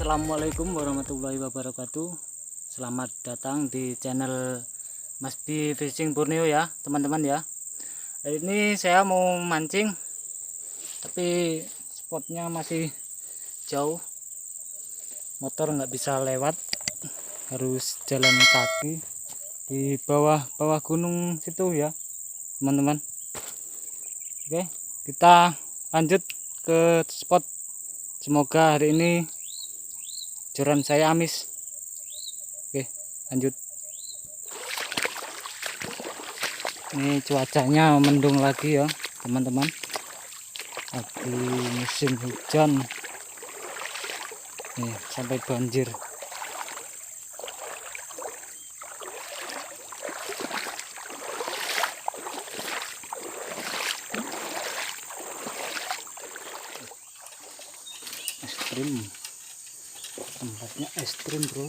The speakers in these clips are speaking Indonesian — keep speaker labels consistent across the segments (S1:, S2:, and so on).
S1: Assalamualaikum warahmatullahi wabarakatuh. Selamat datang di channel Mas B Fishing Borneo ya teman-teman ya. Hari ini saya mau mancing, tapi spotnya masih jauh, motor nggak bisa lewat, harus jalan kaki di bawah gunung situ ya teman-teman. Oke, kita lanjut ke spot. Semoga hari ini joran saya amis. Oke, lanjut. Ini cuacanya mendung lagi ya teman-teman, lagi musim hujan nih, sampai banjir. Ekstrim, tempatnya ekstrim bro.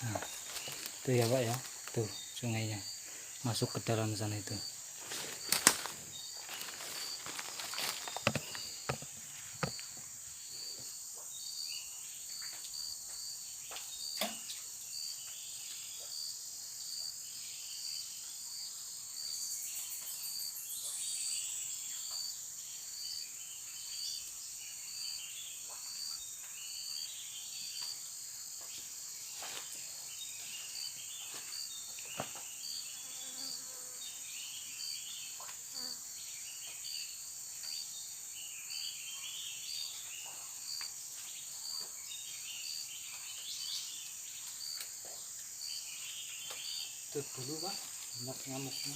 S1: Nah, itu ya Pak ya, tuh sungainya masuk ke dalam sana itu. Itu dulu Pak, banyak nyamuknya.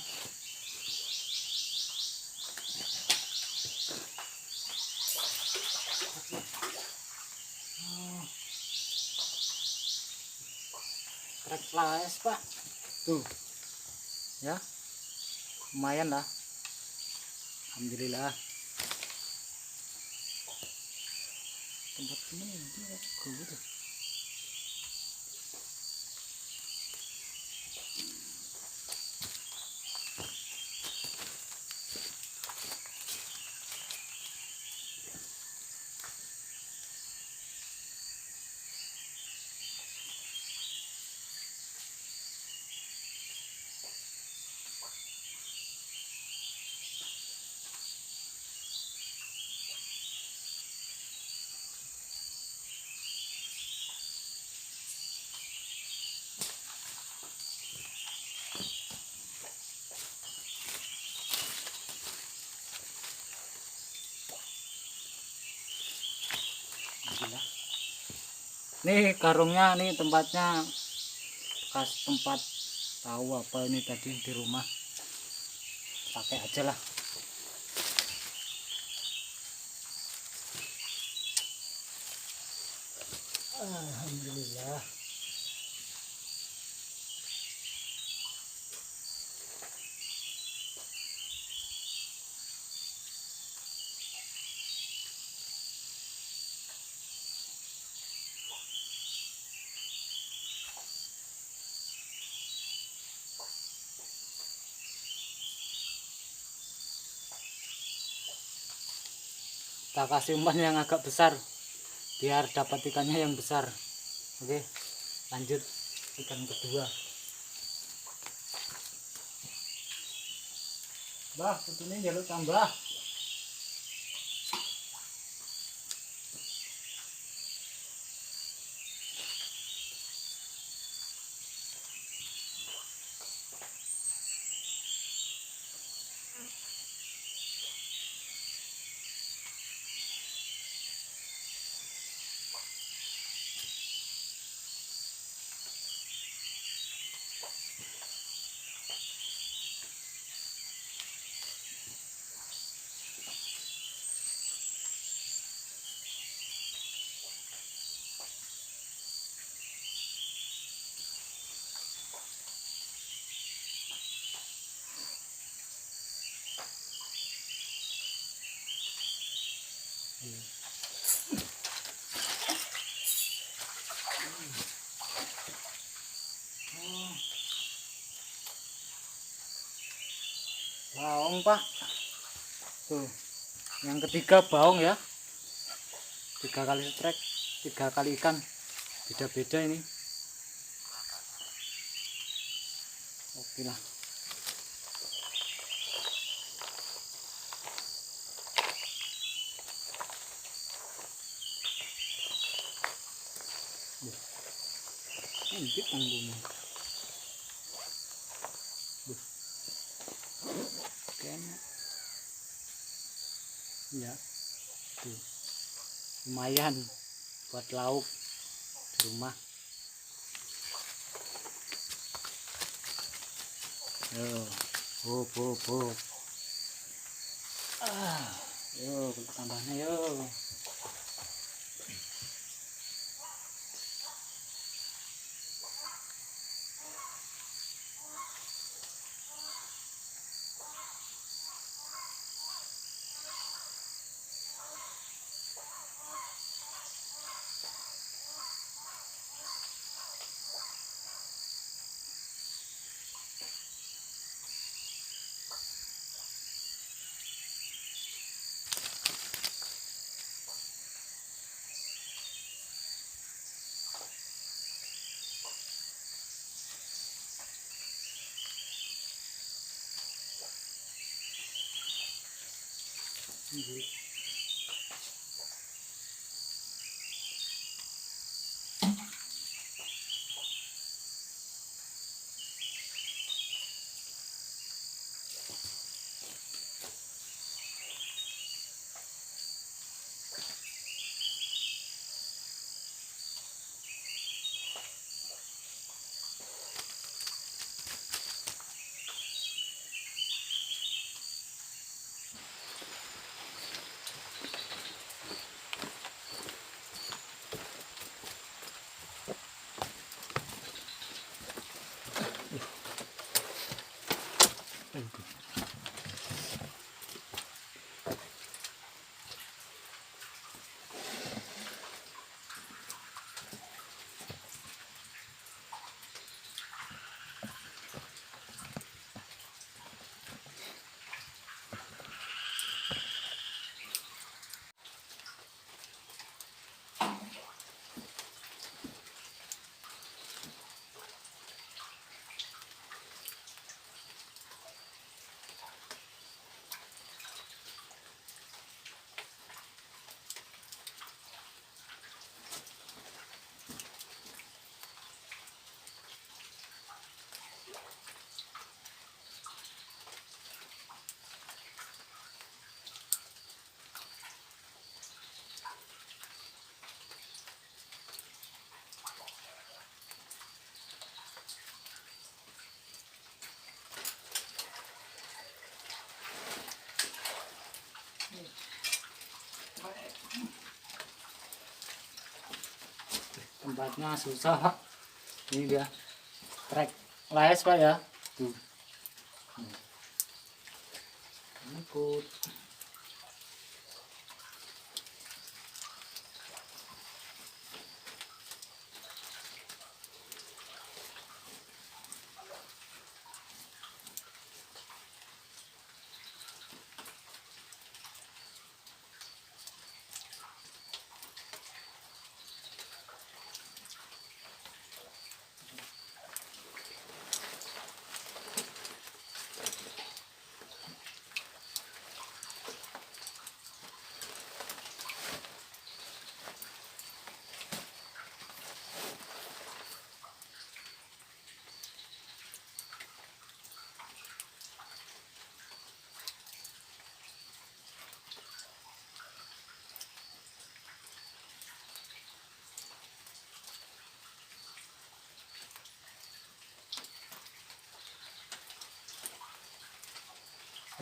S1: Trek flash Pak, tuh ya, lumayan lah, alhamdulillah. Tempat ini dia gitu. Nih karungnya, nih tempatnya bekas tempat tahu apa ini tadi di rumah, pakai aja lah. Alhamdulillah. Kita kasih umpan yang agak besar biar dapat ikannya yang besar. Oke, lanjut ikan kedua. Bah, ini jalur tambah. Baung Pak. Tuh, yang ketiga baung ya. 3 kali strike, 3 kali ikan. Beda-beda ini. Oke lah. Ini tanggungnya. Kayaknya. Ya. Tuh. Lumayan buat lauk di rumah. Yo, hop. Yo, tambahnya yo. Tempatnya susah Pak. Ini dia trek les Pak ya. Tuh. Ikut.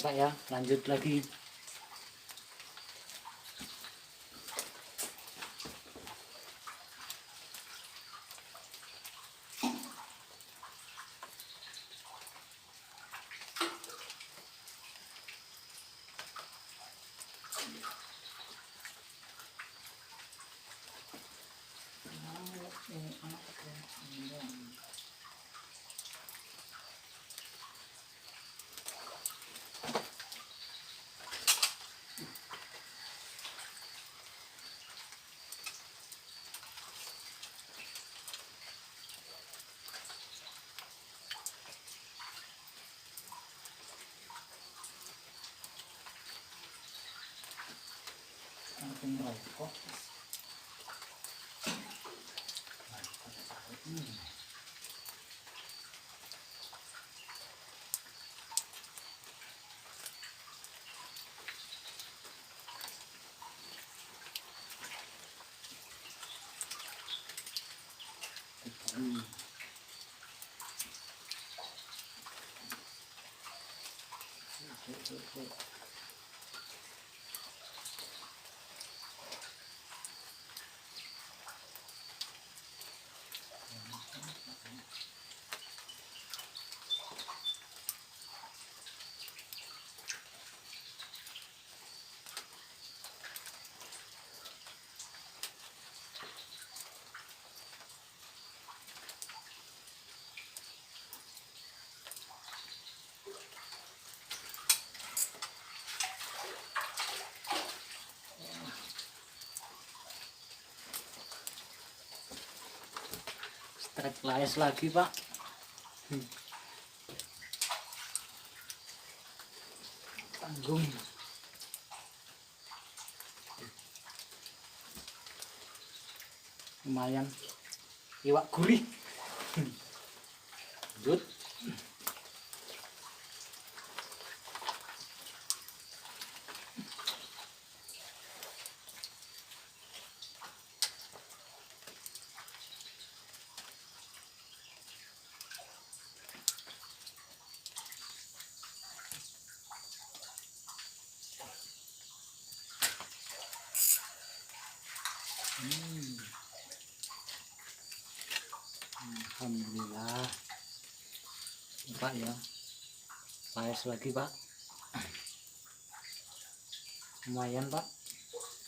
S1: Pak ya, lanjut lagi. kok. Strek laes lagi Pak. Tanggung. Lumayan iwak gurih. Lanjut. Alhamdulillah Pak ya, paes lagi Pak, lumayan Pak,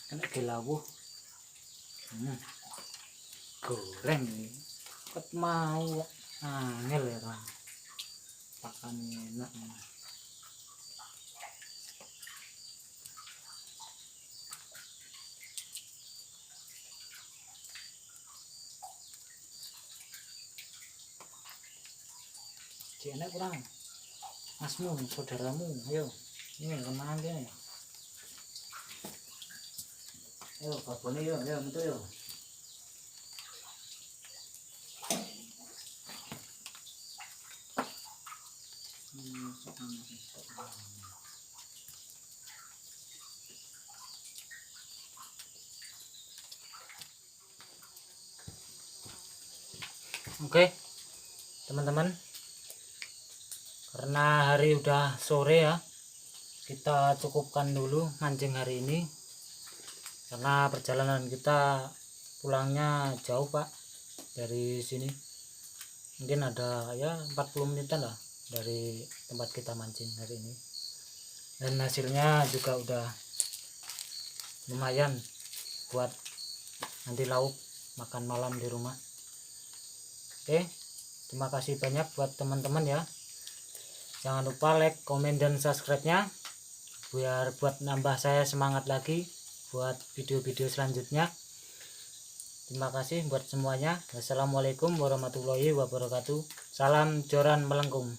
S1: kena gelawuh. Goreng nih ket mau angel ya Pak, pakan enak. Enak kurang masmu, saudaramu, ayo ini kemana dia? Ayo babone yo, ayo metu yo. Oke teman-teman, karena hari udah sore ya, kita cukupkan dulu mancing hari ini, karena perjalanan kita pulangnya jauh Pak dari sini, mungkin ada ya 40 menitan lah dari tempat kita mancing hari ini, dan hasilnya juga udah lumayan buat nanti lauk makan malam di rumah. Oke, terima kasih banyak buat teman-teman ya. Jangan lupa like, komen, dan subscribe-nya biar buat nambah saya semangat lagi buat video-video selanjutnya. Terima kasih buat semuanya. Wassalamualaikum warahmatullahi wabarakatuh. Salam joran melengkung.